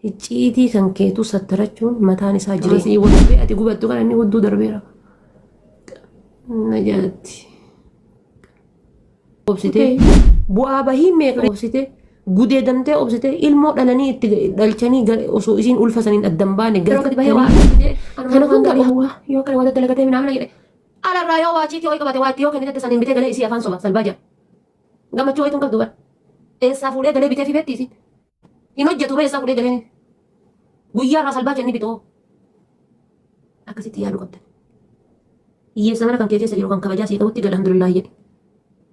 icciitii kan keetu sattarachuun mataan isaa jireenya walbee ati gubattu kan inni hudduu darbeera. Na jalatti. Obsitee bu'aa bahii meeqa obsitee gudee damtee obsitee ilmoo dhalanii itti dhalchanii osoo isiin ulfa saniin addan baane gara gadi bahee waa kana hunda yoo kana wada dalagatee minamna jedhe alarraa yoo waa ciitii ho'i qabate waa itti yoo kennite saniin bitee galee isii afaan soba salbaa jira. Gammachuu ho'ituun qabdu bara. Eessaa fuudhee galee bitee fi beettiisi. Hin hojjetu bee eessaa fuudhee galee guyyaa irraa salbaa jenni bitoo. Akkasitti yaadu qabdan. Hiyyeessa mana kan kee keessa jiru kan kabajaa sii ta'utti alhamdulillah jedhi.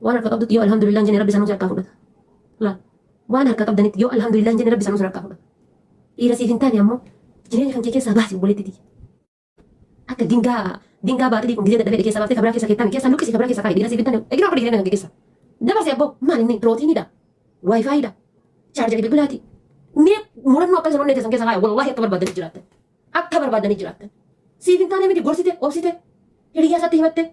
Waan harka qabdutti yoo alhamdulillah jenne rabbi sanuu harkaa fudhata. Laal waan harka qabdanitti yoo alhamdulillah jenne rabbi sanuu harkaa fudhata. Dhiira siif hin taane ammoo jireenya kan kee keessaa baasi obboleetti. Akka dingaa baatee kun gizee dadhabee keessaa baaftee kabraa keessa keettaan keessaa luqqisi kabraa keessa kaayi dhiira siif hin taane egira akka jireenya kan kee keessa. Dabarsi abboo maal inni rootiinidha. Waayifaayiidha. Chaarjarii bilbilaati. Mee murannoo akka sanoonni keessan keessa kaayi wallaahi akka barbaadanii jiraattan. Akka barbaadanii jiraattan. Siif hin taane miti gorsite obsite hiriyaa isaatti himatte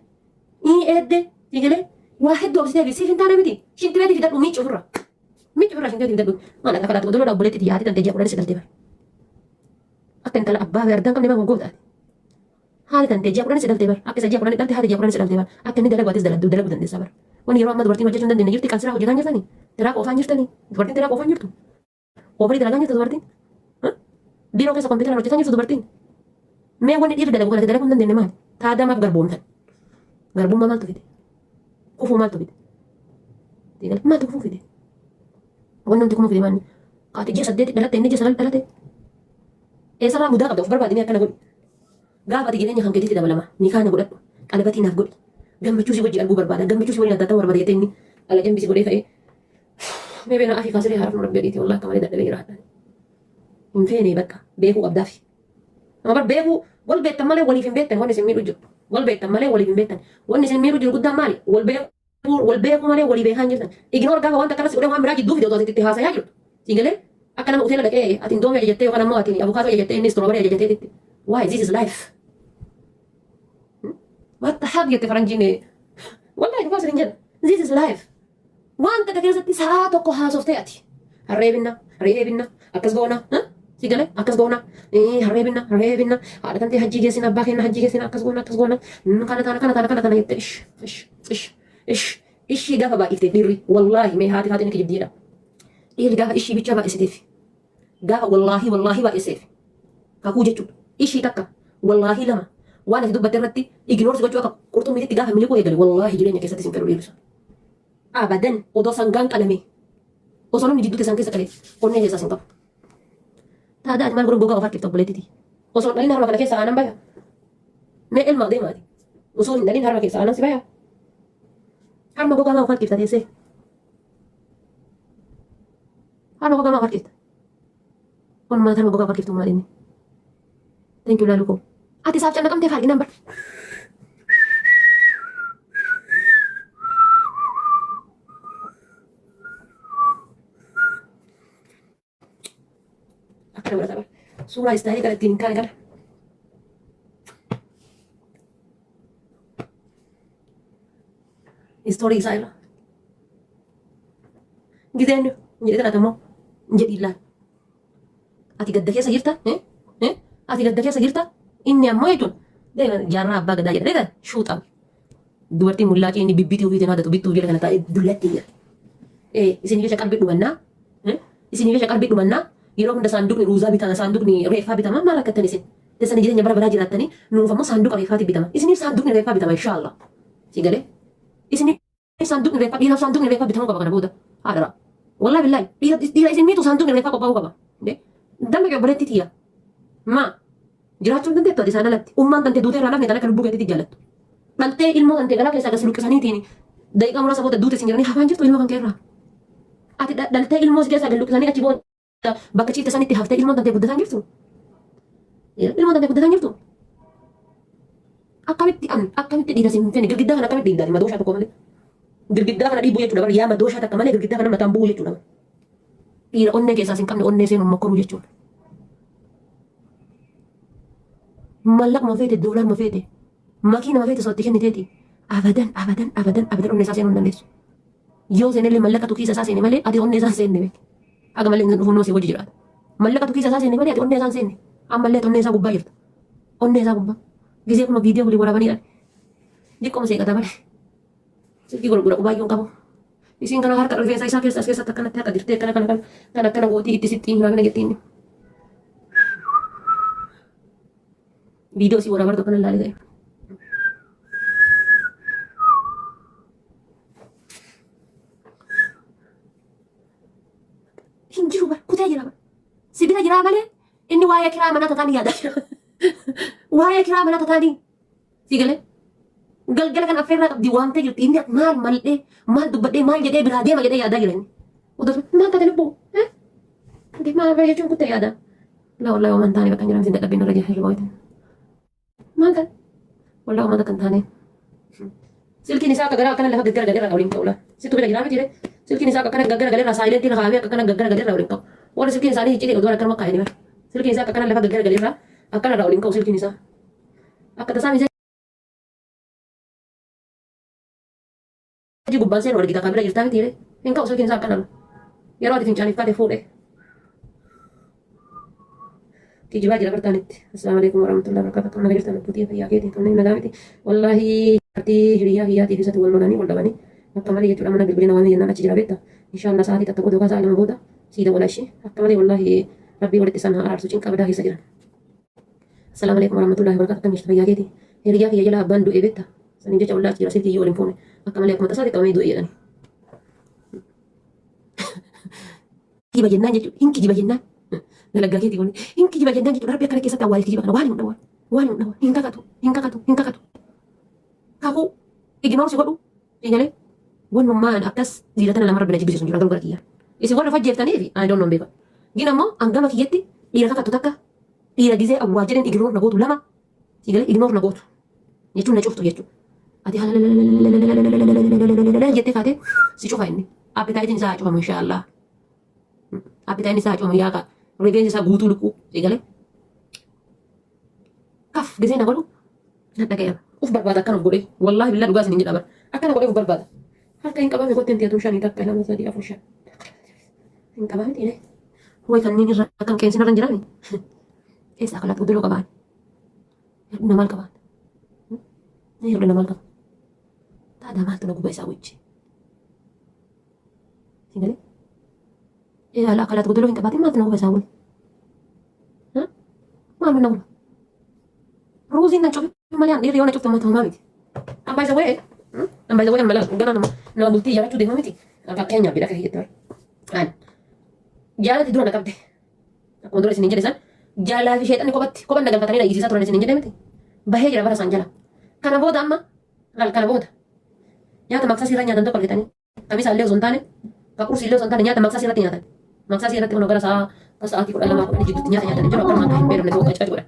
eedde sigalee waa hedduu obsitee siif hin taane miti shinti beeti fidadhu miiccu ofirra shinti beeti fidadhu maal akka kadhaatu godoloo obboleetti dhiyaate tantee ji'a kudhanis daltee bara akka intala abbaa beerdaan qabne nama gooftaati haali tantee ji'a kudhanis daltee bara akka isa ji'a kudhanis daltee haali ji'a kudhanis daltee bara akka inni dalagaatis dalaguu dandeessa bara wanni yeroo amma dubartiin hojjechuu hin dandeenye jirti kan siraa hojjetaan jirtanii tiraa qoofaan jirtanii dubartiin tiraa qoofaan jirtu oofarii dalagaan jirtu dubartiin biiroo keessa kompiitaraan hojjetaan jirtu dubartiin mee wanni dhiirri dalaguu galate dalaguu hin dandeenye maali taadamaaf garboomtan garbummaa maaltu fide kufuu maaltu fide maaltu kufuu fide wanni nuti kufuu fide maanni kaati ji'a 8 dhalatte inni ji'a 9 dhalate eessarraa mudaa qabda of barbaadinii akkana godhi gaafa ati jireenya kan keetitti dabalama ni kaana godhadhu qalabatii naaf godhi gammachuu si wajji arguu barbaada gammachuu si waliin adda ta'uu barbaada jettee inni ala jambisi godhee ka'ee mee beena afii kaasiree haaraaf nu rabbi adiiti wallaahi akka malee dadhabee jira hadhaan hin feene bakka beekuu qabdaafi amma bar beekuu wal beektan malee waliif hin beektan wanni isin miidhu jiru wal beektan malee waliif hin beektan wanni isin miidhu jiru guddaan maali wal beekuu malee walii beekaan jirtan ignoor gaafa wanta akkanas godhee waan biraa jidduu fide otoo itti haasayaa jirtu siigalee akka nama hoteela dhaqee ati indoomii ajajattee yookaan ammoo ati abukaatoo ajajattee inni istiroobarii ajajatteetitti why this is life what the heck jette faranjiin wallahi dhugaa isin jedha this is life wanta akka keessatti sa'a tokko haasoftee ati harreebinna akkas goona sigale akkas goona harreebinna haadha tantee hajjii geessina abbaa keenya hajjii geessina akkas goona kana jette ishii gaafa baay'ifte dhiirri wallaahi mee haati inni kijibdiidha dhiirri gaafa ishii bicha baay'isiteef gaafa wallaahi baay'iseef kakuu jechuudha ishii takka wallaahi lama waan ati dubbatte irratti ignoorsi gochuu akka qurxummiititti gaafa miliquu eegale wallaahi jireenya keessatti sin fedhu dhiirrisa abadan odoo sangaan qalame osoo namni jidduutti isaan keessa qalee onnee keessaa sin qabu. Taada ati maal godhan gogaa of harkifta obboleettiti. Osoo hin dhalin harma kana keessa aanan baya. Mee ilmaa deemaati. Osoo hin dhalin harma keessa aanan si baya. Harma gogaa maa of harkifta teessee. Harma gogaa maa of harkifta. Walumaa harma gogaa of harkiftu maal inni. Thank you laaluu koo. Ati isaaf callaqamtee faarginaan bara. Akkana godhata bara. Suuraa istaayilii kana ittiin hin kaane kana. Istoorii isaa irra. Gizeen hin jedhee kadhata immoo hin jedhiin laal. Ati gadda keessa jirta? Ati gadda keessa jirta? Inni ammoo jechuun jaarraa abbaa gadaa jedha. Deetan shuuxame. Dubartiin mullaaqii inni bibbitii ofiitiin haadhatu bittuu jira kana taa'ee dullatti jira. Isin jecha qalbii dhumannaa. Isin jecha qalbii dhumannaa. Yeroo hunda saanduqni ruuzaa bitama saanduqni reeffaa bitama maal akkattan isin teessanii jireenya bara baraa jiraattanii nuuf ammoo saanduqa reeffaatti bitama isiniif saanduqni reeffaa bitama inshaallah si galee isiniif saanduqni reeffaa dhiiraaf saanduqni reeffaa bitamuu qaba kana booda haadhara wallaahi billaahi dhiira isin miitu saanduqni reeffaa qophaa'uu qaba damma kee obboleetti tiyya maa jiraachuu hin dandeettu ati isaan alatti ummaan tantee duutee irraa lafne kan akka lubbuu keetitti jaallattu dhaltee ilmoo tantee galaa keessaa gas luqqisaniitiin daqiiqaa muraasa booda duute isin jiranii hafaan jirtu ilmoo kan keerraa ati dhaltee ilmoo si keessaa gas luqqisanii achi booda bakka ciifte sanitti haftee ilmoon tantee guddataan jirtu. Ilmoon tantee guddataan jirtu. Akkamitti dhiira sin fene girgiddaa kana akkamitti dhiibdaati madooshaa tokko malee. Girgiddaa kana dhiibuu jechuudha bara yaa madooshaa takka malee girgiddaa kana mataan bu'uu jechuudha. Dhiira onnee keessaa sin qabne onnee seenuun mokkoruu jechuudha. Mallaquma feete doolaaruma feete makiinama feete sootti kenniteeti abadan onnee isaa seenuu hin dandeessu. Yoo seenellee mallaqa tukiisa isaa seene malee ati onnee isaa seenne beeku. Aga malee inni dhufuun noosii hojii jiraata. Mallaqatu keessa isaa seenne malee ati onnee isaa hin seenne. Ammallee onnee isaa gubbaa jirta. Onnee isaa gubbaa. Gisee kun viidiyoo waliin waraabaniidhaan. Diqqoma seeqata malee. Silkii gurgura qubaayyuun qabu. Isiin kana harka rifeensa isaa keessa as keessatti akkanatti harka dirtee akkana gootii itti sittiin hin jettiin. Viidiyoo isii waraabartu akkana ilaalee ta'e. Hin jiru bara kutee jira bara. Sibita jira malee inni waa'ee kiraa mana tataanii yaada jira. Waa'ee kiraa mana tataanii. Si galee galgala kan affeerraa qabdi waamtee jirti inni maal mal'ee maal dubbadhee maal jedhee biraa deema jedhee yaadaa jira inni. Odoo maal taate lubbuu? Maal bara jechuun kuttee yaada. Laa wallaahi waan taane bakka hin jiran sin dadhabbiin irra jira hirriba wayitin. Maal kan? Wallaahi waan kan taane. Silkiin isaa akka garaa akkana lafa gaggara galee irraa waliin ta'u laa. Sittu bira jiraa miti jedhee. Silkiin isaa akkana gaggara galee irraa saayilentii irra kaa'amee akkana gaggara galee irraa waliin ta'u. Warri silkiin isaanii hiccitee odoo akkana makkaa'anii bara. Silkiin isaa akkana lafa gaggara galee irraa akkana irraa waliin ta'u silkiin isaa. Akka tasaa misee gubbaan seen wal gitaa kan bira jirtaa miti jedhee. Hin ka'u silkiin isaa akkana yeroo ati fincaaniif kaate fuudhee. Kijibaa jira bartaanitti. Assalaamualaikum warahmatullahi wabarakatuh. Naga jirtan abbuutii fayyaa keetii tolnee nagaa miti. Wallaahi artii hiriyaa hiyyaatiif isatti wal lolanii wal dhabanii akka malee jechuudha mana bilbilina waan jennaan achi jira beekta. Inshaallah sa'aatii takka booda yookaan sa'a lama booda sii dawwala ishee akka malee wallaahi rabbii walitti isaan haa araarsu cinqa badaa keessa jiran. Assalaamualaikum warahmatullahi wabarakatuh. Akkam jirtu fayyaa keetii. Hiriyaa kiyya jala abbaan du'e beekta. Saniin jecha wallaahi achi jira silkii waliin fuune akka malee akkuma tasaatti qabamee du'e jedhani. Kijiba jennaan jechuudha. Hin kijiba jennaan. Dalagaa keetii kun hin kijiba jennaan jechuudha. Rabbi akkana keessatti awwaalii kijiba kana waan hin dhawwan. Waan hin dhawwan. Hin kakatu. Hin kakatu. Hin kakatu. Kaakuu ignoorsi godhu. Eegalee wannummaan akkas dhiiratana lama rabbina jibbisiisu jira garuu gara kiyyaa. Isin warra fajjeeftanii fi I don't know beekan. Gin ammoo hangama kiyyatti dhiira kakatu takka dhiira gizee awwaa jedhan ignoor na gootu lama. Eegalee ignoor na gootu. Jechuun na cuftu jechuudha. Ati haala jettee kaatee si cufa inni. Appitaayitiin isaa cufamu inshaallah. Appitaayitiin isaa cufamu yaa kaa. Rifeensi isaa guutuu lukkuu eegalee. Kaf gizee na godhu na dhaga'eera. Uf barbaada akkana of godhee wallaahi billaa dhugaa isin hin jedha bara. Akkana godhee uf barbaada. Harka hin qabame kotteen teetuun shanii takka lama sadii afur shan. Hin qabame dhiire. Way kanneen irra akkan qeensi irra hin jiraani. Eessa akka laatu guddaa qabaan. Hir'ina maal qabaan? Hir'ina maal qaba? Taadaa maaltu na guba isaa wajji. Eegalee. Ala akka laatu guddaa hin qabaatin maaltu na guba isaa wajji. Maal na guba? Ruuziin na cufi malee dhiirri yoo na cuftu ammaa miti. Ambaa isa wayee. Ambaa isa wayee ammalaa gara nama bultii ijaarrachuu deema miti. Fakkeenyaaf bidha keessa jettee waan. Jaalati dura na qabde. Akkuma dura isin hin jedhe san jaalaa fi sheexanni kophan nagalfatanii na dhiisisaa turan isin hin jedhe miti. Bahee jira bara isaan jala. Kana booda amma kana booda nyaata maqsaa irraa nyaatan tokko argatanii kamisa illee osoo hin taane kakursi illee osoo hin taane nyaata maqsaa irratti nyaatan. Maqsaa irratti kun gara sa'aatii 12 jidduutti nyaata nyaatan jiru akkuma kan hin beekamne ta'uu qacaati godhan.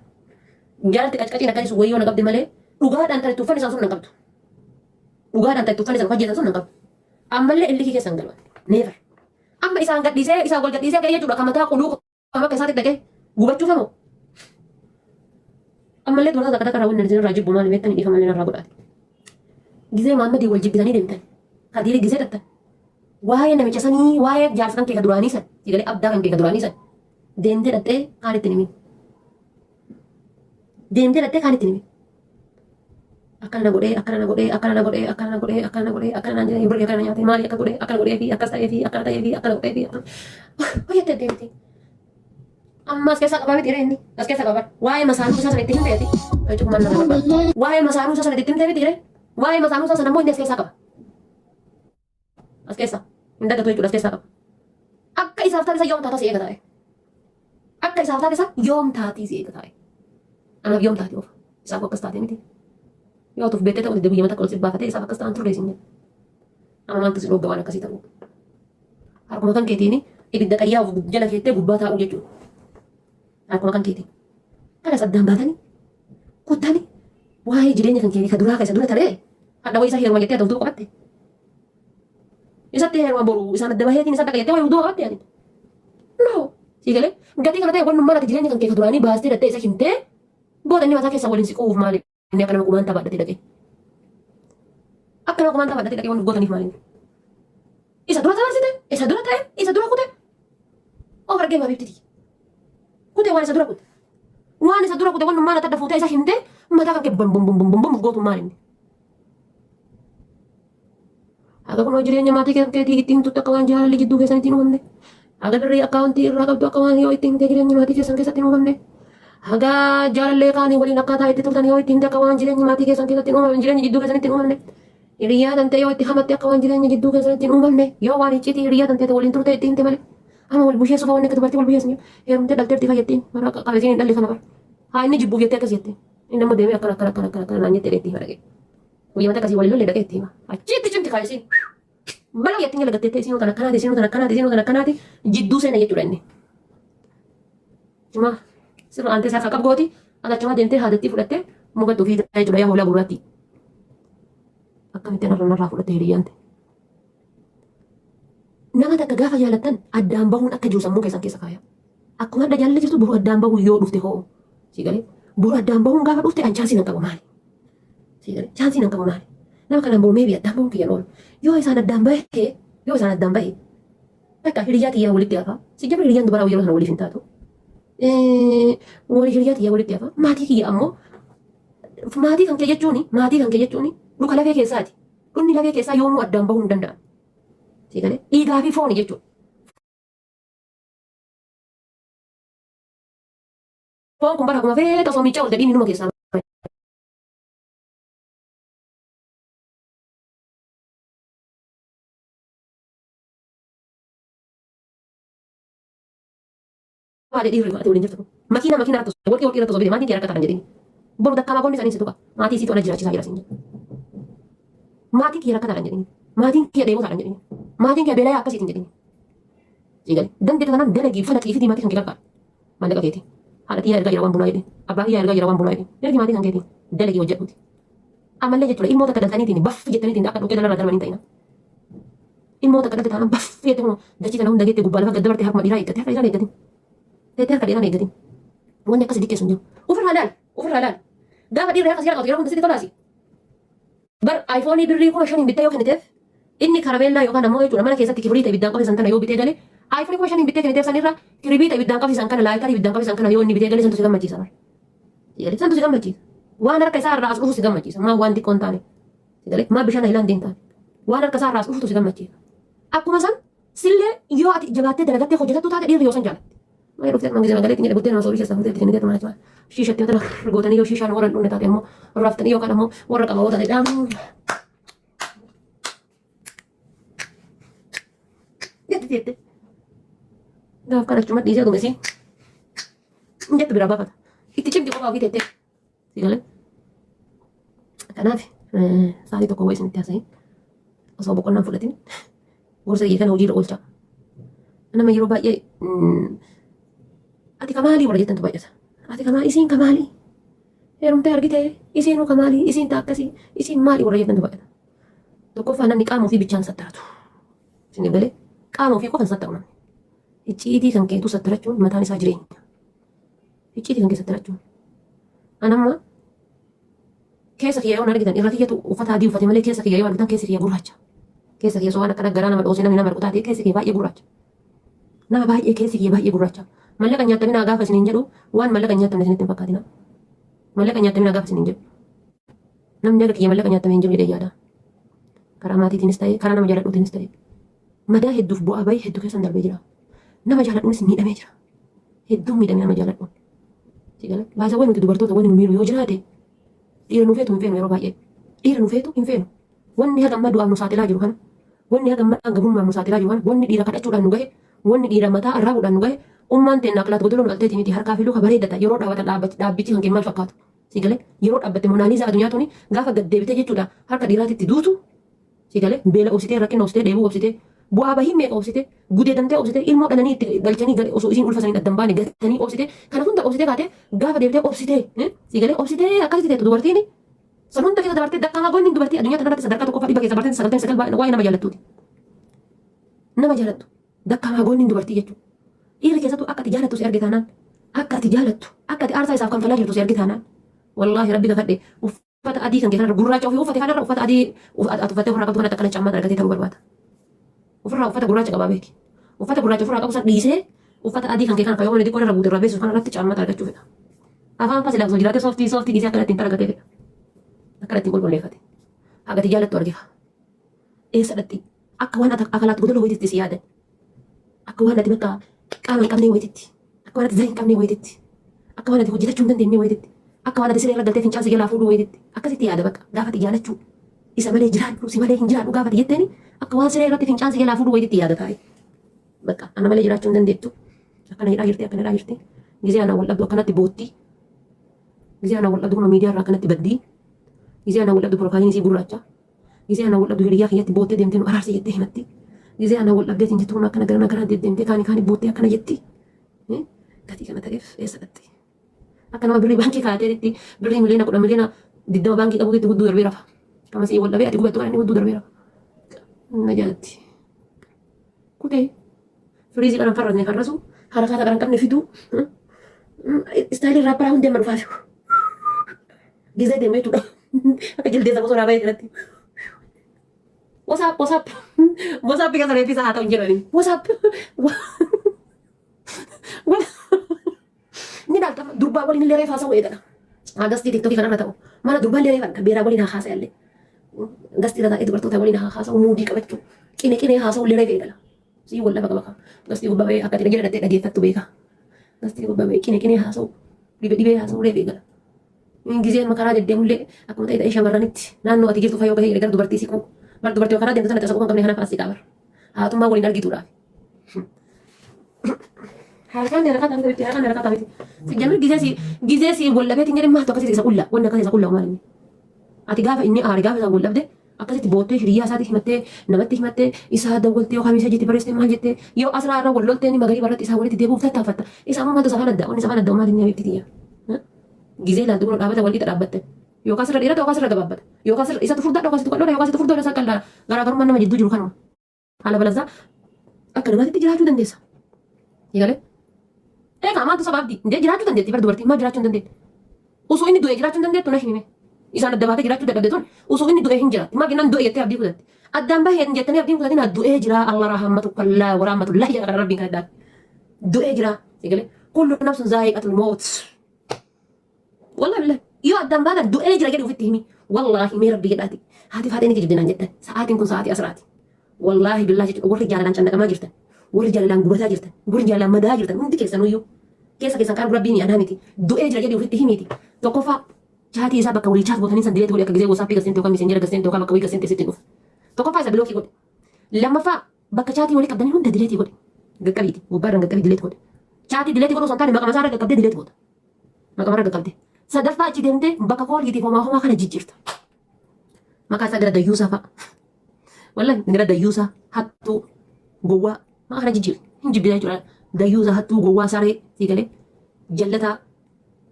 Jaalatti qacaciin akkasii sun wayyoo na qabde malee dhugaadhaan tani tuffanni isaan sun na qabdu. Dhugaadhaan tani tuffanni isaan hojjetan sun na qabdu. Ammallee illikii keessa hin galwan. Neever. Amma isaan gadhiisee isaan wal gadhiisee ka'ee jechuudha kan mataa quluu kan akka isaatti dhaqee gubachuuf hamoo. Ammallee dubartoota takka takka raawwanni isin irraa jibbu maal beektanii dhiifa malee narraa godhaati. Gizee Maammadii wal jibbitanii deemtan. Hadiiri gizee dhattan. Waa'ee namicha sanii waa'ee jaarsa kan kee ka duraanii san sigalee abdaa kan kee ka duraanii san deemtee dhattee kaan itti himin. Deemtee dhattee kaan itti himin. Akkana na godhee akkana na godhee akkana na godhee akkana na godhee akkana na godhee akkana na jedhee birrii akkana nyaatee maali akka godhee akkana godhee fi akkas ta'ee fi akkana ta'ee fi akkana godhee fi hojjettee deemtee. Amma as keessaa qabaa miti inni as keessaa qabaa waa'ee masaanuu isaa sana itti himteeti. Cukumaan nama barbaada. Waa'ee masaanuu isaa sana itti himtee miti waa'ee masaanuu isaa sana immoo inni as keessaa qaba. As keessaa hin daggatu jechuudha as keessaa qaba. Akka isaaf taate isa yoom taata si eega taa'e. Akka isaaf taate isa yoom taatii si eega taa'e. Anaaf yoom taate oofa isaaf akkas taate miti. Yoo tuuf beektee ta'u guyyaa takka ol si baafatee isaaf akkas ta'an turre isin jedha. Amma maaltu si dhogga waan akkasii ta'u. Harkuma kan keetiin ibidda qayyaa of jala keettee gubbaa taa'u jechuudha. Akkuma kan keetiin. Kanas addaan baatanii kuttanii waa'ee jireenya kan keenyaa ka duraa keessa dura taree hadha wayii isaa heeruma jettee adda qabatte. Isatti heeruma boru isaan adda baheetiin isa dhaqa jettee wayii uduu qabatte yaani. No. Siigalee gatii kana ta'e wannummaan ati jireenya kan kee ka duraanii baastee dhattee isa himtee booda inni mataa keessa waliin siquuf maali? Inni akka nama kumaan taphaadhatee dhaqee. Akka nama kumaan taphaadhatee dhaqee waan gootaniif maali? Isa dura taasise, isa dura ta'e, isa dura kute. Of argee maaliif titi? waan isa dura kute. Waan isa dura kute waan maal adda fuutee isa himte mataa kan kee bum bum bum bum bum gootu maal inni. Aga kunoo jireenya maatii keetii ittiin himtutti akka waan jaalalli jidduu keessanitti hin uumamne. Aga dirree akkaawuntii irraa qabdu akka waan yoo ittiin himtee jireenya maatii keessan keessatti hin uumamne. Aga jaalallee kaanii waliin akkaataa itti turtan yoo ittiin himte akka waan jireenya maatii keessan keessatti hin uumamne jireenya jidduu keessanitti hin uumamne. Hiriyaa tante yoo itti hamatte akka waan jireenya jidduu keessanitti hin uumamne yoo waan icciitii hiriyaa tante waliin turte ittiin himte malee. Ama wal busheessuuf wanni akka dubartii wal busheessu heerumtee dhalteerti fayyadtiin mara qabeetiin hin dhalli kana bara. Haa inni jibbuuf jettee akkas jette. Inni amma deemee akkana naan jettee dheetti hima dhaqee. Guyyaa mata akkasii waliin lollee dhaqee itti hima. Achitti cimti kaayisiin. Bala jettiin jala gattee isinuu kana akkanaati isinuu kana akkanaati isinuu kana akkanaati jidduu seena jechuudha inni. Cuma sirna antee isaa qabgooti adachuma deemtee haadatti fudhattee mugatti ofii jechuudha yaa hoolaa gurraatti. Akkamitti narraa fudhattee hiriyyante. Nama takka gaafa jaalattan addaan bahuun akka jiru sammuu keessan keessa kaaya. Akkuma adda jaalalli jirtu boru addaan bahuun yoo dhufte hoo. Siigalee boru addaan bahuun gaafa dhufte an chaansiin hin qabu maali? Siigalee chaansiin hin qabu maali? Nama kanaan boru meebii addaan bahuun kiyyan oolu. Yoo isaan addaan bahe bakka hiriyaa xiyyaa walitti hafa. Si jabra hiriyyaan dubaraa yeroo sana waliif hin taatu. Walii hiriyaa xiyyaa walitti hafa. Maatii kiyya ammoo maatii kan kee jechuuni luka lafee keessaati. Dhunni lafee keessaa yoomuu addaan bahuu hin danda'an. Siigalee dhiigaa fi fooni jechuudha. Foon kun bara akkuma feeta osoo miichaa olte dhiigni numa keessaa. Maali dhiirri maatii waliin jirtu? Makiina irratti walqii irratti osoo bite maatiin kee rakkatan jedhini. Boru dakkaa magoonni isaanii si tuqa. Maatii isiitu ana jiraachisaa jira siin jedhu. Maatiin kee rakkataadhaan jedhini. Maatiin kee dheebotaadhaan jedhini. Maatiin kee beelaa akkasiitiin jedhini. Siigalee dandeetta tanaan dalagii uffata xiifitii maatii kan kee gargaara. Maallaqa keetii. Haadha xiyyaa ergaa jira waan bunaa jedhini. Abbaa xiyyaa ergaa jira waan bunaa jedhini. Ergi maatii kan keetiin dalagii hojjedhuuti. Ammallee jechuudha ilmoota akka daltaniitiin baffi jettaniitiin akka dhukkee dalarraa darbanii ta'ina. Ilmoota akka dalte taanaan baffi jettee kun dachii kana hunda geettee gubbaa lafa gadda bartee harma dhiiraa eeggate harka dhiiraan eeggatin. Teettee harka dhiiraan eeggatin. Wanni akkasii diqqeessu hin jiru. Ofirraa laal. Gaafa dhiirri harka siyaa qabatu yeroo hunda sitti tolaasi. Bar aayifoonii birrii 5,000 bittee yoo kenniteef inni karameellaa yookaan ammoo jechuudha mana keessatti kibriita ibiddaan qabsiisan kana yoo bitee galee aayifoonii 5,000 bittee kenniteef sanirraa kibriita ibiddaan qabsiisan kana laayitarii ibiddaan qabsiisan kana yoo inni bitee galee santu si gammachiisa bar. Santu si gammachiisa. Waan harka isaa irraa as dhufu si gammachiisa. Maa waan xiqqoo hin taane. Maa bishaan haayilaandii hin taane. Waan harka isaa irraa as dhufutu si gammachiisa. Akkuma san sillee yoo ati jabaattee dalagattee hojjetattu taate dhiirri yoo san jaalatte. Maa dhufte mangisa magalee xinyee buddeen masoobii keessaa fuutee bitanii deetu mana shiishatti yoo tana gootanii yoo shiishaan warra dhunne taate immoo raaftanii yookaan ammoo warra qaba ootanii dhaam. Jette. Gaaf kan achuma dhiisee gumesi. Jettu bira baafata. Itti cimti qofaa ofii teettee. Siigalee. Kanaaf sa'aatii tokko wayii isinitti haasa'in osoo boqonnaan fudhatin gorsa kiyya kana hojiirra oolchaa. Nama yeroo baay'ee ati kamaalii warra jettantu baay'ata. Ati kamaalii isiin kamaalii. Heerumtee argitee isiinuu kamaalii isiin taakkasii isiin maalii warra jettantu baay'ata. Tokkoffaa namni qaama ofii bichaan sattaratu. Isin galee qaama ofii qofan sattaru namni. Icciitii kan keetu sattarachuun mataan isaa jireenya. Icciitii kan kee sattarachuun. Anamma keessa kiyya yoo argitan irra kiyyatu uffata adii uffate malee keessa kiyya yoo argitan keessi kiyya gurraacha. Keessa kiyya waan akka garaa nama dhoosee namni nama argu keessi kiyya baay'ee gurraacha. Nama baay'ee keessi kiyya baay'ee gurraacha. Mallaqa nyaattaminaa gaafa isiniin jedhu waan mallaqa nyaattamne isinitti hin fakkaatina. Mallaqa nyaattaminaa gaafa isiniin jedhu. Namni aga kiyya mallaqa nyaattamee hin jiru jedhee yaada. Karaa maatiitiinis ta'ee karaa nama jaaladhuutiinis ta'ee. Madaa hedduuf bu'aa bayii hedduu keessan darbee jira. Nama jaaladhuunis miidhamee jira. Hedduun miidhamee nama jaaladhuun. Siigalee baay'isa wayi nuti dubartoota wani nu miidhu yoo jiraate dhiira nu feetu hin feenu yeroo baay'ee. Dhiira nu feetu hin feenu. Wanni haga amma du'aaf nu saaxilaa jiru kana. Wanni haga amma gabummaaf nu saaxilaa jiru kana. Wanni dhiira kadhachuudhaan nu gahe. Wanni dhiira mataa arraabuudhaan nu gahe. Ummaan teennaa kilaat godoloon galteetii miti harkaa fi luka bareeddata yeroo dhaabatan dhaabbichi kan kee maal fakkaatu. Siigalee yeroo dhaabbatte monaaliizaa addunyaa tuni gaafa gaddeebitee jechuudha harka dhiiraatitti duutu. Siigalee beela obsitee rakkina obsitee dheebuu obsitee bu'aa bahii meeqa obsitee gudeedamtee obsitee ilmoo dhalanii itti galchanii osoo isiin ulfasanii addan baane gatanii obsitee kana hunda obsitee kaatee gaafa deebitee obsitee siigalee obsitee akkasitti teetu dubartiin san hunda keessa dabartee dakkaa goonni dubartii addunyaa tanarratti sadarkaa tokkoffaa dhibba keessa dabartee 99 waa'ee nama jaalattuuti. Nama jaalattu dakkaa goonni dubartii jechuudha. Dhiirri keessattuu akka ati jaalattu si arge taanaan akka ati jaalattu akka ati aarsaa isaaf kanfalaa jirtu si arge taanaan wallaahi rabbi kakadhe uffata adii kan kee kanarra gurraacha ofii uffate kanarra uffata adii ati uffattee ofirraa qabdu kanatti akkana cammaa argatee ta'uu barbaada. Ofirraa uffata gurraacha qabaa beeki. Uffata gurraacha ofirraa qabu san dhiisee Uffata adii kan kee kana fayyoo xiqqoo irra buute irra beesus kanarratti caammaa argachuu fedha. Afaan fasi laafsoo jiraate sooftii gisee akka ittiin talagatee fedha. Akka ittiin qulqulleeffate. Hagati jaalattu argifa. Eessa dhatti akka waan akalaatti godoloo wayititti si yaadan. Akka waan ati bakka qaama hin qabnee wayititti. Akka waan ati zayii hin qabnee wayititti. Akka waan ati hojjetachuu hin dandeenye wayititti. Akka waan ati siree irra galtee fincaan si jalaa fuudhuu wayititti. Akkasitti yaada bakka gaafa ati jaalachuu. Isa malee jiraadhu si malee hin jiraadhu gaafa ati jetteeni akka waan siree irratti fincaan si jalaa fuudhuu wayititti yaada taa'e. Bakka ana malee jiraachuu hin dandeettu. Akkana hidhaa jirti akkana hidhaa jirti. Gisee ana wal dhabdu akkanatti bootti. Gisee ana wal dhabdu kuma miidiyaa irraa akkanatti baddii. Gisee ana wal dhabdu piroofaayiliin isii gurraacha. Gisee ana wal dhabdu hiriyaa kiyyatti boottee deemtee nu araarsi jettee himatti. Gisee ana wal dhabdeetiin jettu kun akkana gara deemtee kaanii boottee akkana jetti. Gatii kana ta'eef eessa dhatti. Akka nama birrii baankii kaa'ateetti birrii miliyoona 10 miliyoona 20 baankii qabuutti gudduu darbee rafa. Kama si wal dhabee ati gubattu kan inni gudduu darbee rafa. Na jaalatti. Kutee firiizii qaran farrasne farrasu harakaata qaran qabne fiduu istaayilii raapparaa hundee amma dhufaafi. Gisee deemee tuudha. Akka jildeessa bosonaa bahee jiratti. WhatsApp kan reeffisa haa ta'u hin jedhani. WhatsApp. Ni daalta durbaa waliin illee reefaa sa'u eegala. Gastii tiktokii kanarra ta'u mana durbaa illee reefaa kan beeraa waliin haa haasa'e illee. Gastii irra taa'ee dubartoota waliin haa haasa'u muudii qabachuu qinee haasa'u illee reefee eegala. Sii wal lafa qaba. Gastii gubbaa bahee akka ati dhageera dhageeffattu beeka. Gastii gubbaa bahee qinee haasa'u dhibee haasa'u reefee eegala. Giseen makaraa deddeemullee akkuma ta'e shamarranitti naannoo ati jirtu fayyoo gahee gara dubartii siquu. Mal dubartii karaa deemtu sana tasaquu kan qabne kana faasii qabar. Haatummaa waliin argituudhaaf. Harkaan dheerataa miti. Sijjamir gisee si wallabee tiin jedhee maatu akkasitti isa qulla. Wanni akkasii isa qulla maal inni. Ati gaafa inni aare gaafa isa wallabde akkasitti boottee hiriyaa isaati himattee namatti himattee isaa dawwaltee yookaan isa jettee barreessitee maal jettee yoo asirraa irra walloltee inni magarii barratti isaa walitti deebi'uuf tattaaffatta. Isaa ammoo maaltu safaan adda wanni safaan adda maal inni abeebti tiyya. Gisee laaltu kun dhaabata walitti dhaabbatte. Yookaan sirra dheerata yookaan sirra gabaabbata. Yookaan sirra isatu furdaadha yookaan isatu qal'oodha yookaan isatu furdaadha isaa qal'aadha. Garaagarummaan nama jidduu jiru kanuma. Haala balazaa akka namaatti jiraachuu dandeessa. Eegalee. Egaa maaltu sabaabdi? Indee jiraachuu dandeetti bar dubartii maal jiraachuu dandeetti? Osoo inni du'e jiraachuu dandeettu na himime. Isaan adda baatee jiraachuu dadhabde tun osoo inni du'e hin jiraatti. Maal jennaan du'e jettee abdii kutatti. Addaan bahee jettanii abdiin kutatiin du'ee jira Allah rahmatu kallaa waraamatullahi jedha kana rabbiin kan addaatti. Du'ee jira. Eegalee. Kullu nafsun zaa'iqatul moot. Wallahi billahi. Yoo addaan baatan du'ee jira jedhu ofitti himi. Wallahi mee rabbi jedhaati. Haati faatee ni jibbinaan jettan. Sa'aatiin kun sa'aatii asraati. Wallahi billahi jechuudha warri jaalalaan cannaqamaa jirtan. Warri jaalalaan gubataa jirtan. Warri jaalalaan madaa jirtan. Hundi keessanuyyuu. Keessan qabu rabbiin yaada miti. Du'ee jira jedhu ofitti himiti. Tokkoffaa chaatii isaa bakka walii chaat gootanii san dileet godhe akka gisee WhatsApp gaseen yookaan messenjera gaseen yookaan bakka wayii gaseen teessitti dhufu. Tokkoffaa isa bilookii godhe. Lammaffaa bakka chaatii walii qabdanii hunda dileetii godhe. Gaqqabiiti. Gubbaarraan gaqqabii dileet godhe. Chaatii dileetii godhu osoo hin taane maqama isaarra gaqqabdee dileet goota. Maqamarra gaqqabdee. Sadaffaa achi deemtee bakka kooliitiif homaa kana jijjiirta. Maqaa isaa gara dayyuusaa fa'a. Wallahi gara dayyuusaa hattuu gowwaa maqaa kana jijjiirti. Hin jibbisaa jechuudha. Dayyuusaa hattuu gowwaa saree sii galee jallataa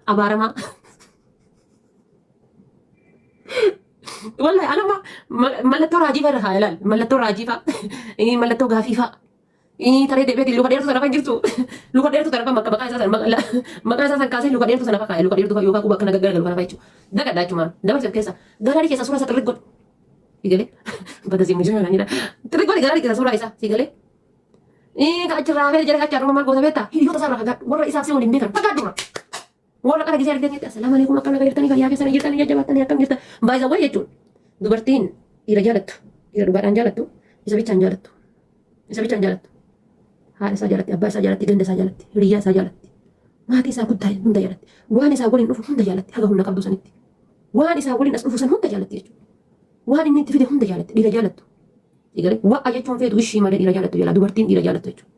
abaaramaa. Wallahi anama mallattoo raajii fa'a irra ilaal. Mallattoo raajii fa'a. Mallattoo gaafii fa'a. Taree deebi'eeti luka dheertuu sana fa'a jirtu. Luka dheertuu sana fa'a maqaa isaa sana kaasee luka dheertuu sana fa'a luka dheertuu fa'a yookaan quba akkana gaggaraagalu kana fa'a jechuudha. Dagadhaa jechuudha. Dabarsa keessa garaadhi keessa suuraa isaa xirri godhu. Sigalee bada si mujjii kan jedha. Xirri godhi garaadhi keessa suuraa isaa sigalee. Kan achirraa hafee jala achirraa maal goota beektaa hiriyoota isaarraa fagaadhu warra isaaf si waliin beekan fagaadhu dura. Warra kana gisee argitanii assalaamu alaikum akkana jirtanii fayyaa keessanii jirtanii jajjabaatanii akkam jirtan baay'isawwan jechuudha. Dubartiin dhiira jaalattu dhiira dhugaadhaan jaalattu isa bichaan jaalattu isa bichaan jaalattu. Haadha isaa jaalatti, abbaa isaa jaalatti, ganda isaa jaalatti, hiriyyaa isaa jaalatti, maatii isaa guddaa hunda jaalatti, waan isaa waliin dhufu hunda jaalatti, haga humna qabdu sanitti. Waan isaa waliin as dhufu san hunda jaalatti jechuudha. Waan inni itti fide hunda jaalatti, dhiira jaalattu. Egalee wa'a jechuun feetu ishii malee dhiira jaalattu jala dubartiin dhiira jaalattu jechuudha.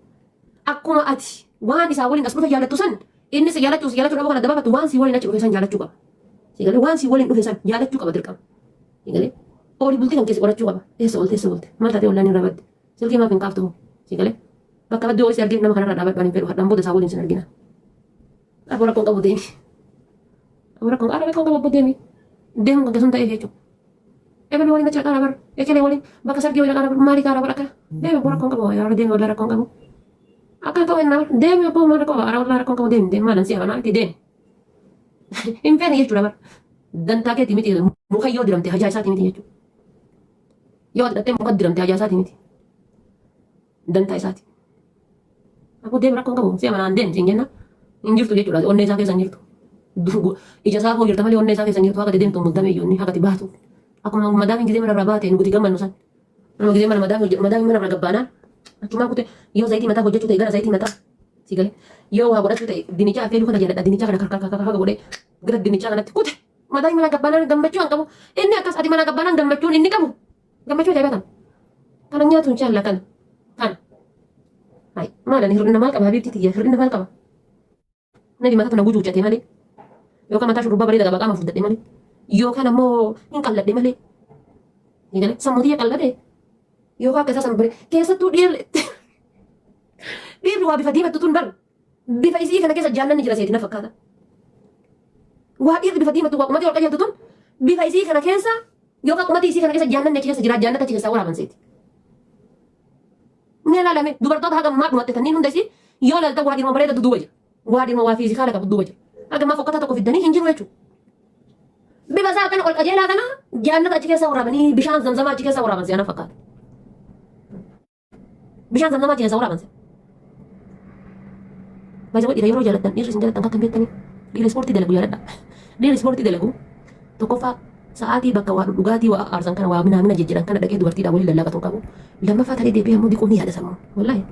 Akkuma ati waan isaa waliin as dhufe jaalattu san inni si jaalachuu dhabu kan adda baafatu waan si waliin achi dhufe san jaalachuu qaba. Egalee waan si waliin dhufe san jaalachuu qaba dirqama. Egalee oolii bultii kan keessa qorachuu qaba. Eessa oolte maal taatee ollaan irraa badde silkii maaf hin kaaftu egalee. Bakka baddoo si arginu nama kanarraa dhaabadhaan hin fedhu hadhaan booda isaa waliin sin argina. Aboo rakkoon qabu deemi. Aboo rakkoon qabu abbo deemi. Deemu kan keessum ta'eef jechuudha. Eebali waliin achi dhaqaa bar ekelee waliin bakka sargii waliin dhaqaa maalii kaara bar akkana. Deemi aboo rakkoon qabu yaa deemi walaa rakkoon qabu. Akka ta'u hin nama deemi aboo maal rakkoo ara walaa rakkoon qabu deemi maalan si haala itti deemi. Hin feene jechuudha bar. Dantaa keetii miti muka yoo diramte hajaa isaatii miti jechuudha. Yoo hidhattee muka diramte hajaa isaatii miti. Dantaa isaatii. Aku deem rakkoon qabu si'a manaan deem siin jenna hin jirtu jechuudha onnee isaa keessa hin jirtu. Ija isaa hoo jirta malee onnee isaa keessa hin jirtu haqa deemtu muddamee iyyuu inni haqati baatu. Akkuma madaamiin gizee mana irraa baate nuti gammannu san. Nama gizee mana madaamiin mana irraa gabbaanaan achumaa kute yoo zayitii mataa hojjechuu ta'e gara zayitii mataa si galee yoo waa godhachuu ta'e dinicha affeeluu kana jaalladha dinicha kana kakaka godhee gara dinichaa kanatti kute madaamiin mana gabbaanaan gammachuu hin qabu inni akkas ati mana gabbaanaan gammachuun inni qabu gammachuu ajaa'ibatan kana nyaatu hin chaalla kana maalan hir'ina maal qaba habiibti tiyya hir'ina maal qaba nadi mataatu na gucuucate malee yookaan mataa shurrubbaa bareeda qaba qaama fudhadhe malee yookaan ammoo hin qalladhe malee eegale sammuu tiyya qalladhe yookaan akka isaa sammuu bare keessattuu dhiirri waa bifa diimattu tun bar bifa isii kana keessa jaallanni jira seetina fakkaata waa dhiirri bifa diimattu waa qumatii ol qajeeltu tun bifa isii kana keessa yookaan qumatii isii kana keessa jaallanni achi keessa jira jaallata achi keessaa waraaban seeti. Ni ilaalame dubartoota haga ammaa dhumatte tanniin hunda isii yoo laalta waa dhirma bareedatu duuba jira waa dhirma waa fiizikaala qabu duuba jira haga ammaa fokkata tokko fiddanii hin jiru jechuudha. Bifa isaa kana ol qajeelaa kana jaallata achi keessa waraabanii bishaan zamzamaa achi keessa waraaban seena fakkaata. Bishaan zamzamaa achi keessa waraaban seena. Baay'ee dhiira yeroo jaallattan dhiirri isin jaallattan kan beektanii dhiira ispoortii dalagu jaalladha. Dhiira ispoortii dalagu tokkoffaa sa'aatii bakka waa dhugaatii waa aarsan kana waa mina jijjiiran kana dhaqee dubartiidhaan waliin lallaafatu qabu. Lammaffaa talee deebi'ee ammoo diqoo ni yaada sammuu. Wallaahi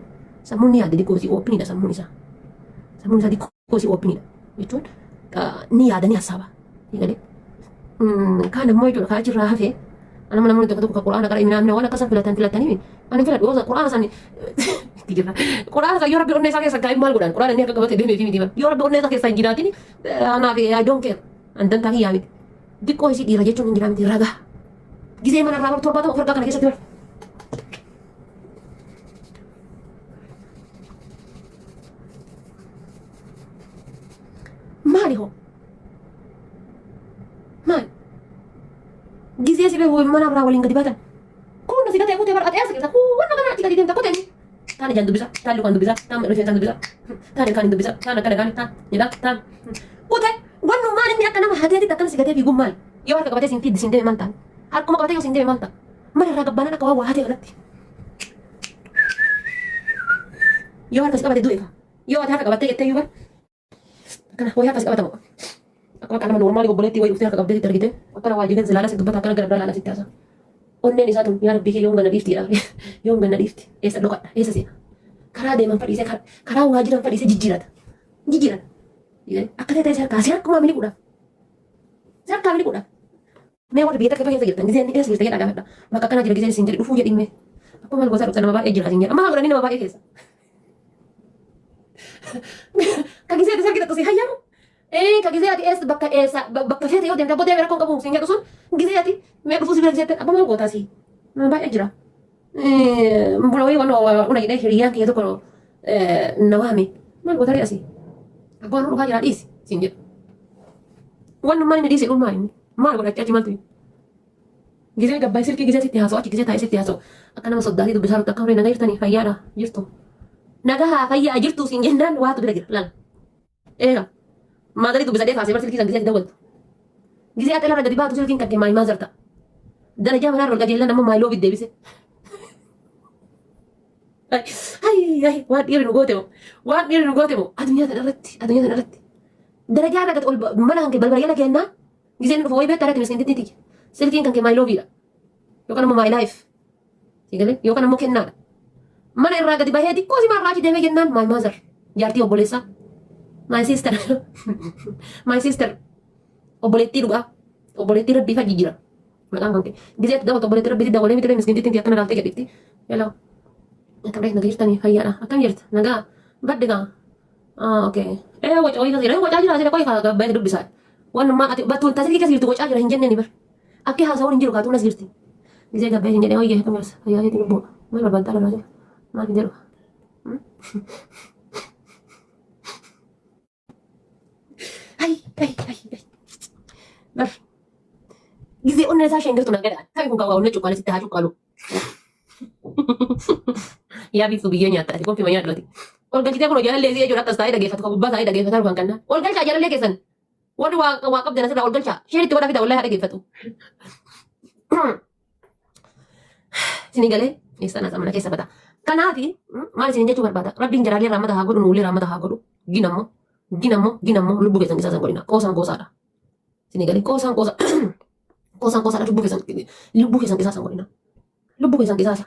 sammuun ni yaada diqoo si oopiniidha sammuun isaa. Sammuun isaa diqoo si oopiniidha jechuun ni yaada ni hasaaba. Eegalee kaan ammoo jechuudha kaa jirraa hafee anama namoonni tokko tokko quraana qara imina waan akkasan filatanii ani filadhu quraana san quraana san yoo rabbi onnee isaa keessa kaa'e maal godhan quraana inni akka qabatee deemee fi miti yoo rabbi onnee isaa keessa hin jiraatin anaaf I don't care andan taakii yaa miti diqqoo isii dhiira jechuun hin jiraa miti ragaa gizee mana irraa torbaatama of argaa kana keessatti bar maali hoo maali gizee si beeku mana irraa waliin gadi baatan kun si gatee kutee bar ati asii keessa wanna kana achi gadi deemta kutee taan ijaan dubbisa taan lukaan dubbisa taan rifeensan dubbisa taan ilkaan dubbisa taan akkana kaan taan jedha taan kutee wannu maal inni akka nama hateetti akkana si gatee fiiguun maali yoo harka qabatee siin fiddi siin deeme maal ta'an harkuma qabatee yoo siin deeme maal ta'a mana irraa gabbaanaan akka waa hatee kanatti yoo harka si qabatee du'e yoo ati harka qabattee jettee yoo bar akkana wayii harka si qabatamu akkuma akka nama normaali obboleetti wayii dhuftee harka qabdee itti argite akkana waa jireenya ilaala si dubbata akkana gara biraa ilaala sitti haasa onneen isaa tun yaa rabbii kee yoom ganna dhiiftiidha yoom ganna dhiifti eessa dhokadha eessa seena karaa deeman fadhiisee karaa waa jiran fadhiisee jijjiirata akka ta'e ta'e harkaa si harkuma miliquudhaaf si harkaa miliquudhaaf mee warri biyya takka keessa jirtan gizeen eessa jirta jedhaa gaafadha bakka akkanaa jira gizeen isin jedhe dhufuu jedhimme akkuma maal gosaa dhufta nama baay'ee jira isin jedha amma godhanii nama baay'ee keessa ka gizee isa argitatu si hayyamu ka gizee ati bakka feete yoo deemte boodee rakkoon qabu sin jedhu sun gizee ati mee dhufuu si bira gizeetten abba maal gootaa si nama baay'ee jira bula wayii una jedhee hiriyyaan kiyya tokko na waame maal gootaa asii abbaan dhufaa jira dhiisi sin jedhu wanni maal inni dhiisi dhuun maal inni maal godhachaa achi maaltu gizee gabbaa silkii gizee sitti haasa'u achi gizee taa'ee sitti haasa'u akka nama soddaatii dubbisaa jirtu akka horee nagaa jirtanii fayyaadha jirtu nagaa fayyaa jirtu sin jennaan waatu bira jira laala eega maadarii dubbisadee kaasee bar silkii san gizee ati dawwaltu gizee ati irra gadi baatu silkiin kan kee maayimaa zarta darajaa manaa irra qajeellan amma maayiloo bid deebise waan dhiirri nu goote moo waan dhiirri nu goote moo addunyaa tana irratti darajaa irra gadi ol mana kan kee balbalayala kennaa gizee inni dhufa wayii beektaa irratti miskiintitti tiyya silkiin kan kee maayiloo biidha yookaan ammoo maayilaayif sigalee yookaan ammoo kennaadha mana irraa gadi bahee xiqqoo si marraa achi deemee jennaan maayimaa zar jaartii obboleessaa my sister obboleettii dhugaa obboleettii rabbii fajji jira maqaan kan kee gizee itti daawwatu obboleettii rabbii daawwalee miti miskiintitti akkana laaltee gadhiifti yalaa Tabrek naga jirtanii fayyaadha akkam jirta nagaa badde gaa okay waca wayii kasira wacaa jira asirra qoy baay'ee dubbisaa wanummaa ati battuun taasifii keessa jirtu wacaa jira hin jenneen bar akka haasawuun hin jiru kaatuun as jirti gizee gabbee hin jedhee wayyaa akkam jirta fayyaa keetiin lubbuu maal barbaaddaa lolaa jira maal hin jedhu bar gizee onnee isaa isheen jirtu nagadaan ta'i kun kaawaa onnee cuqqaalee sitti haa cuqqaalu yaa biiftuu biyyee nyaatta ati konfima nyaadhu ati ol galchitee kun jaalallee isii jechuudha akkas taa'ee dhageeffatu kan gubbaa taa'ee dhageeffataa dhufan kannaa ol galchaa jaalallee keessan warri waa qabdan asirraa ol galchaa isheen itti godhaa fida wallaahi haa dhageeffatu isinii galee eessaan as mana keessa bata Kanaafi maal isin jechuu barbaada? Rabbiin jaraalee raamata haa godhu, nuulee raamata haa godhu. Ginammoo lubbuu keessan qisaasan godhina. Qoosaan qoosaadha. Isin galee qoosaan qoosaadha lubbuu keessan qisaasan godhina. Lubbuu keessan qisaasa.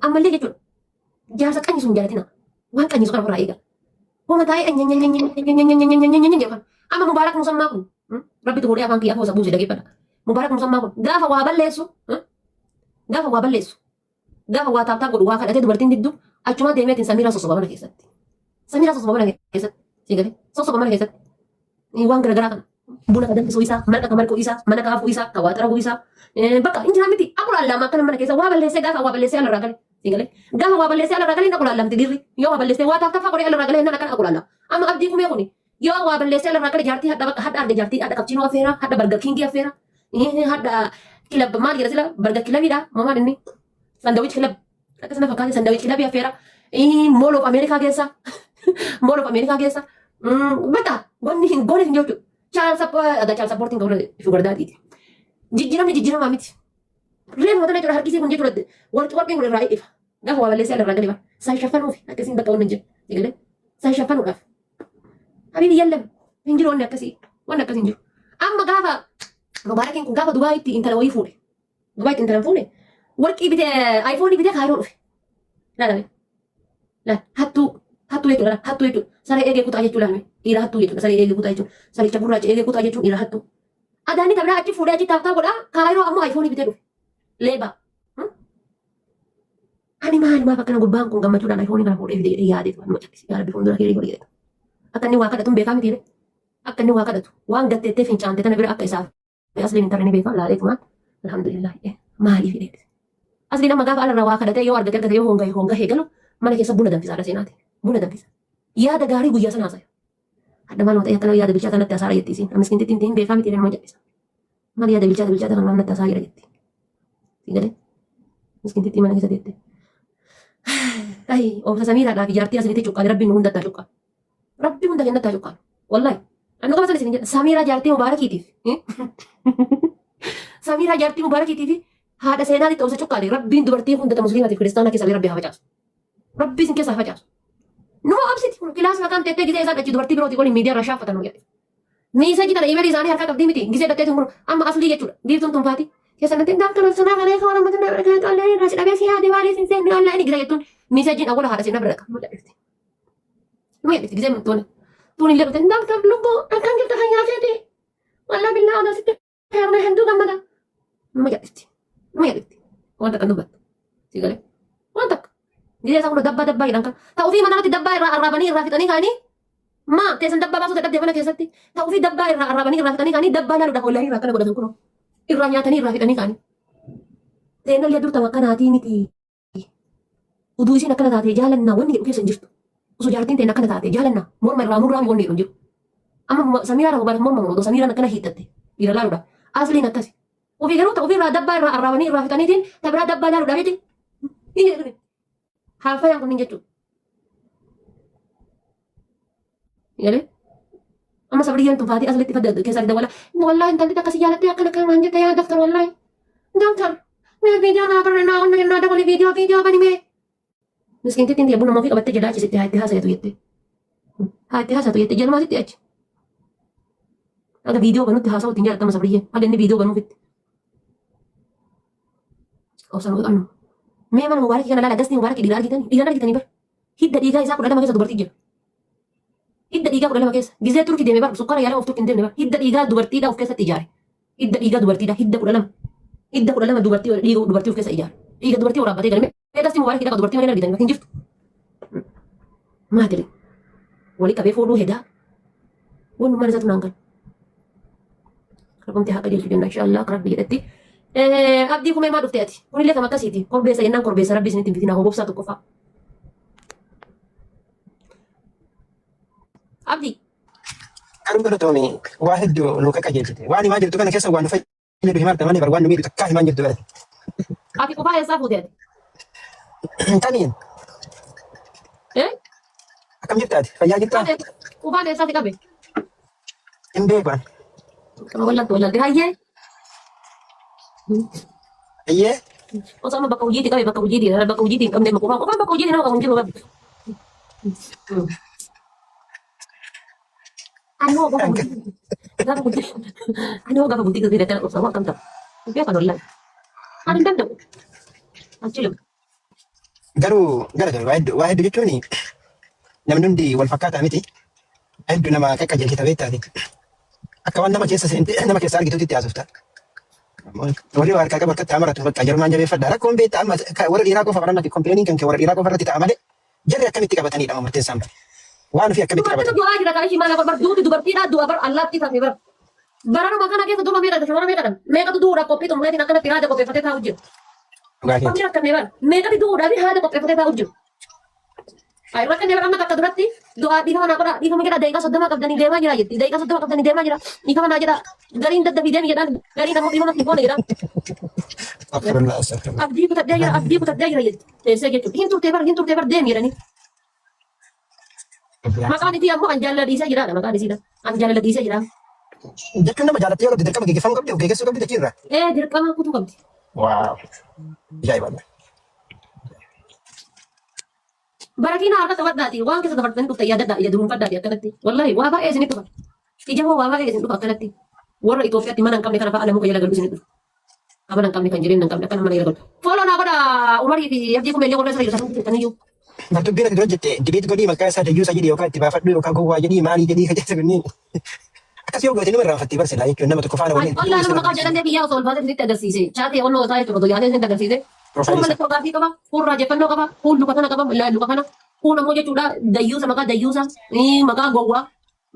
Ammallee jechuudha. Jaarsa qanyi sun jaalatina. Waan qanyi sun irraa eega. Hooma taa'ee jedhan. Amma mubaarak musammaa kun rabbitu godhee afaan kiyyaa koosa buuse dhageeffadha. Mubaarak musammaa kun gaafa waa balleessu gaafa waa taaptaa godhu waa kadhatee dubartiin diddu achumaa deemeetiin Samiraa sosoba mana keessatti. Samiraa sosoba mana keessatti. Sigalee sosoba mana keessatti. Waan garaagaraa kana. Buna ka danfisuu isaa, mana ka marquu isaa, mana ka hafuu isaa, ka waa xaraguu isaa. Bakka injiraan miti akkuma allaamaa akkana mana keessa waa balleessee gaafa waa balleessee alarraa gale. Sigalee gaafa waa balleessee alarraa galee akkuma allaamaa dirri yoo waa balleessee waa taaptaa godhee alarraa galee akkana akkuma allaamaa. Amma abdii kumee kuni yoo waa balleessee alarraa galee jaartii hadda arge jaartii hadda kapchiinoo affeera, hadda bargar kiingii affeera, hadda kilab maal jedha sila bargar kilabiidha moomaan inni sandawich kilab akkasuma fakkaate sandawich kilabii affeera. Mall of America keessa Mall of America keessa bakka wanni hin goone hin jirtu. Child supporting kalau sugar daddy. Jijjiirama miti. Reen wata jechuudha harkisii kun jechuudha warqeen kun irraa ifa. Gaafa waa balleessee alarraa galee saa shaffanuuf akkasiin bakka waan hin jiru. Egalee saa shaffanuudhaaf. Habibi yallam hin jiru wanni akkasii hin jiru. Amma gaafa mubaarakiin kun gaafa Dubaayitti intala wayii fuudhe. Dubaayitti intala fuudhe warqii bitee iPhone bitee kaayiroo dhufe. Hattuu jechuudha. Saree eegee kutaa jechuudha. Dhiira hattuu jechuudha. Saree eegee kutaa jechuudha. Saricha gurraacha eegee kutaa jechuudha. Dhiira hattuu. Adaanii tabla achi fuudhee achi taaftaa godhaa. Kaayiroo ammoo iPhone bitee dhufe. Leeba. Ani maaf akkana gubbaan kun gammachuudhaan iPhone kana fuudhee fidee yaadeetu waan macakkisi. Yaa Rabbi fuuldura kee godhe. Akka inni waa kadhatu beekaa miti. Akka inni waa kadhatu waan gatteettee fincaantee tana bira akka isaaf. Asliin hin tarree beekaa laaleetu maal. Alhamdulillah. Maaliif hidheetti. Asliin amma gaafa alarraa waa kadhatee yoo argate yoo honga heegalu mana keessa buna danfisaadha seenaati. Buna danfisa. Yaada gaarii guyyaa sana haasaya. Hadda maal ta'e akkana yaada bilchaata natti hasaara jetti isin. Amiskintitti hin beekaa miti nama jal'isa. Maal yaada bilchaata kan natti hasaara jira jetti. Sigalee. Miskintitti mana keessa jetti. Obsa Samiiraadhaa fi jaartii asinitti cuqqaale rabbiin hunda attaa cuqqaale. Rabbi hunda kennatti haa cuqqaale. Wallahi. Annu qaba sana isin jedha. Samiiraa jaartii Mubaarakiitiif. Samiiraa jaartii Mubaarakiitiif haadha seenaatitti obsa cuqqaale. Rabbiin dubartii hundata musliimaatiif kiristaanaa keessa rabbi haa facaasu. Rabbi isin keessa haa facaasu. Numa obsiti kilaasii mataan teettee gisee isaan achi dubartii birooti waliin miidiyaa irraa shaaffatan nu jedhe. Miisajii tana imeelii isaanii harkaa qabdii miti gisee dhatteetu kun amma aslii jechuudha. Biiftuun tunfaati. Keessatti daaktan sunaa galee kan nama tunaa galee tollee irraa sidhabee si haadhi waalee sin seenni alla inni gisee jettuun miisajiin awwala haadha seenaa bira dhaqa. Nu jedhiti gisee tuuni. Tuuni illee dhufte daaktan lubbuu akkan jirta kan nyaafeeti. Wallaa billaa odaa sitti heermee hedduu gammada. Numa jedhiti. Wanta kan dubbattu. Si galee. Wanta akka. Gisee isaa kun dabbaa jedhan kan. Ta'uu fi manatti dabbaa irraa arraabanii irraa fixanii kaanii. Maa teessan dabbaa baasuu dadhabdee mana keessatti. Ta'uu fi dabbaa irraa arraabanii irraa fixanii kaanii dabbaa laaluudhaaf wallaahi irraa akkana godhatan kunoo. Irraa nyaatanii irraa fixanii kaanii. Seenallee durta akkanaatii miti. Uduu isiin akkana taatee jaalannaa wanni jedhu keessa hin jirtu. Osoo jaartiin ta'een akkana taatee jaalannaa morma irraa murraa wanni jedhu hin jiru. Amma Samiiraan Mubaarak morma muruu Samiiraan akkana hiixatte dhiira laaluudhaaf. Asliin akkasi. Ofii garuu ta'uu fi irraa dabbaa irraa arraabanii irraa fixaniitiin tabiraa dabbaa laaluudhaaf jechuudha. Haafayaan kun hin jechuudha. Yaale? Amma sabriyyaan tunfaatii aslitti fadda keessatti dawwala. Wallaahi intalli akkasii jaalattee akkana kan waan jette yaa daktar wallaahi. Daktar, mee viidiyoo naa barreennaa onna yennaa dabali viidiyoo bani mee. Miskintitti inni buna moofi qabattee jedhaa achisitti haa itti haasayatu jette. Haa itti haasayatu jette jalmaasitti achi. Aga viidiyoo banutti haasa'u ittiin jaalattama sabriyyeen. Aga inni viidiyoo banuufitti. Obsan godhannu. Mee mana Mubaarakii kana laala gasni Mubaarakii dhiiraan argitanii bar. Hidda dhiigaa isaa 12 keessa dubartii jira. Hidda dhiigaa 12 keessa. Gizee turki deeme bar sukkara yaala of turki hin deemne bar. Hidda dhiigaa dubartiidha of keessatti ijaare. Hidda dhiigaa dubartiidha hidda 12. Hidda 12 dubartii of keessa ijaare. Dhiiga dubartii waraabbatee galme. Mee gasni Mubaarakii dhaqa dubartii malee argitanii bar hin jirtu. Maatiri. Walii qabee fuudhuu hedaa. Wanumaan isaatu naan galu. Rabamtee haqa jechuudha jenna inshaallah rabbi jedhatti. Abdii kumee maa dhuftee ati? Kunillee kam akkasiiti. Korbeessa jennaan korbeessa rabbi isinitti hin fitinaa hobobsaa tokkoffaa. Abdii. Kan godhatooni waa hedduu nu qaqqajeelchite. Waan himaa jirtu kana keessa waan nu fayyadu himaa malee bar waan nu miidhu takkaa himaa jirtu galate. Ati qofaa eessaa fuutee ati? Taniin. Akkam jirta ati? Fayyaa jirtaa? Qofaan eessaati qabe? Hin beekan. Kan wallantu hayyee? Ayyee? O sama bakka hojiiti qabe bakka hojiiti bakka hojiiti hin qabne makuma qofaan bakka hojiiti nama qabu hin jiru qabu. Ani hoo gaafa bultii gaafa bultii ani hoo gaafa bultii gaafa kana qofsa waan kam ta'a. Biyya kan ollaan. Ani hin danda'u. Achilu. Gara waa hedduu jechuun namni hundi wal fakkaataa miti. Hedduu nama qaqqajeelchita beektaati. Akka waan nama keessa argituutti itti haasofta. Warri waa harkaa qabu harkatti hamaratu bakka jarumaan jabeeffadha. Rakkoon beektaa amma warra dhiiraa qofa barannatti kompileeniin kan warra dhiiraa qofa irratti ta'a malee jarri akkamitti qabatanidha amma murteessaan bara. Waan ofii akkamitti qabatan. Du'a jira kan ishii maal bar duuti dubartiidha du'a bar allaatti tafe bar. Barana makana keessa du'a meeqa shawara meeqa meeqatu duudha qophii xumureetiin akkanatti haada qopheeffatee taa'u jiru. Wanti akkanee bar meeqati duudhaa fi haada qopheeffatee taa'u jiru. Ay rakkanee bar amma takka duratti du'a dhiifama naa godha dhiifama jedha daqiiqaa 30 qabdanii deemaa jira jetti daqiiqaa 30 qabdanii deemaa jira dhiifama naa jedha gariin daddabii deemi jedhaan gariin ammoo dhiifama fi boona jedhaan. Abdii kutadhee jira jetti teessee jechuudha hin turtee bar deemi jedhanii. Maqaan isii ammoo an jaalladhiisee jiraadha maqaan isiidha. An jaalladhiisee jira. Jechuun nama jaalattee yeroo dirqama gaggeeffamuu qabdi gaggeessuu qabdi jechuudha. Dirqama kutuu qabdi. Waaw. Ajaa'ibaadha. Barakiina harka qabadhaati waan keessa dabartanii dhufta yaadadhaa ija dunuunfadhaati akkanatti. Wallahi waa baay'ee isinitti dhufa. Ija hoo waa baay'ee isin dhufa akkanatti. Warra Itoophiyaatti mana hin qabne kana fa'a alamuu jala galu isin dhufa. Mana hin qabne kan jireenya hin qabne akkana mana jala galu. Fooloo naa godha Umarii fi Abdii Kumeellee warra isa jiru sanuu Bartuun ati dura jette dibeet godhii maqaa isaa dayyuusaa jedhee yookaan itti baafadhu yookaan gowwaa jedhii maalii jedhii kan jedhu kunniin. Akkas yoo goote nama irraanfattee barsiisaa jechuun nama tokko faana waliin. Wallahi nama maqaa jedhamee biyyaa osoo olbaatee sitti agarsiise. Chaatee onnoo isaa jechuudha otoo yaadee sitti agarsiise. Kun mallattoo gaafii qaba, kun raajeffannoo qaba, kun luka kana qaba, luka kana. Kun ammoo jechuudha dayyuusa maqaa gowwaa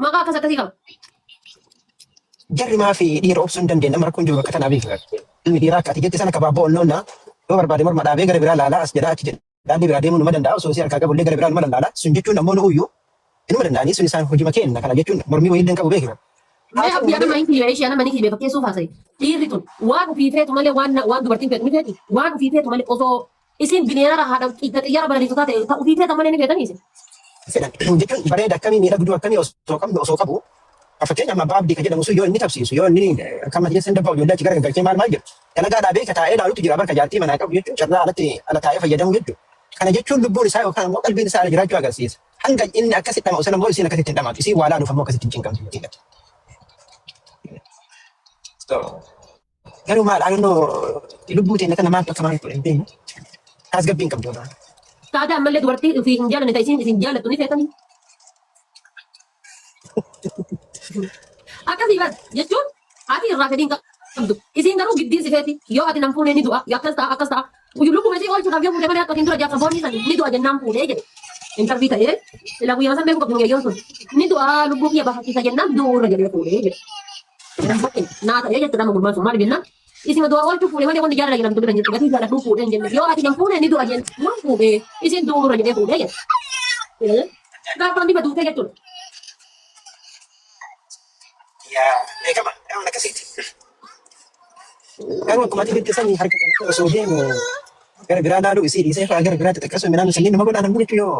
maqaa akkas akkasii qaba. Jarri maa fi dhiira obsuu hin dandeenye nama rakkoon jiru bakka tanaa beeku. Ilmi dhiiraa akka ati jette sana kabaaboo onnoonna yoo barbaade morma dhaabee gara biraa laalaa as jedhaa achi jedha. Daandii biraa deemuu numa danda'a osoo si harkaa qabullee gara biraa numa laala sun jechuun ammoo nu'uyyuu inuma danda'anii sun isaan hojii makeenya kana jechuun mormii wayii illee qabu beekira. Mee abdii nama hin kiyyoo ishee nama ni kiyyoo fakkeessuuf haasa'e. Dhiirri tun waan ofii feetu malee waan dubartiin feetu ni feeti. Waan ofii feetu malee osoo isin bineelda haadha xiyyaara balaliisotaa ta'e ofii feetan malee ni feetanii isin. Fedhan jechuun bareeda akkamii miidhagduu akkamii osoo qabu fakkeenyaaf abbaa abdii kan jedhamu sun yoo inni tabsiisu yoo inni akka maddii sin dabba'u ijoollee achi gara galchee maal jedhu dalagaadhaa beeka taa'ee ilaalutu jira barka jaartii manaa qabu jechuun carraa alatti ala taa'ee fayyadamu jechuudha. Kana jechuun lubbuun isaa yookaan immoo qalbiin isaa jiraachuu agarsiisa. Hanga inni akkasitti dhama'u sana immoo isiin akkasitti hin dhamaatu. Isiin waa laaluuf ammoo akkasitti hin cinqamtu jechuudha. Garuu maal aanoo lubbuu teenya kana maaltu akka maal godhe hin beeknu. Tasgabbii hin qabdu. Taatee ammallee dubartii ofii hin jaalanne ta'e isin jaalattu ni feetanii. Akkasii bara jechuun ati irraa fedhiin qabdu. Isin garuu giddiin si feeti yoo ati nan fuunee ni du'a akkas ta'a. Lubbuu isii oolchuudhaaf yoo fuudhee malee akka isin dura jaarsa boonni sani ni du'a jennaan fuudhee jedhe. Intarvii ta'ee sila guyyaa san beeku qabdu ngayyoon sun ni du'a lubbuu kiyya bafachiisa jennaan du'uurra jedhee fuudhee jedhe. Naa ta'ee jette nama gulmaan sun maal jennaan isin du'a oolchuu fuudhee malee wanni jaalala jedhamtu bira jirti gatii jaaladhuu fuudhee hin jenne yoo ati nan fuudhee ni du'a jennaan fuudhee isin du'uurra jedhee fuudhee jedhe. Gaafa bifa duutee jechuudha. Yaa beekama waan akkasiiti. Garuu akkuma ati jette sanii harka kana osoo deemu gara biraa laaluu isii dhiisee fa'aa gara biraatti xiqqaasuu midhaan sanyii nama godhaan ammoo jechuun yoo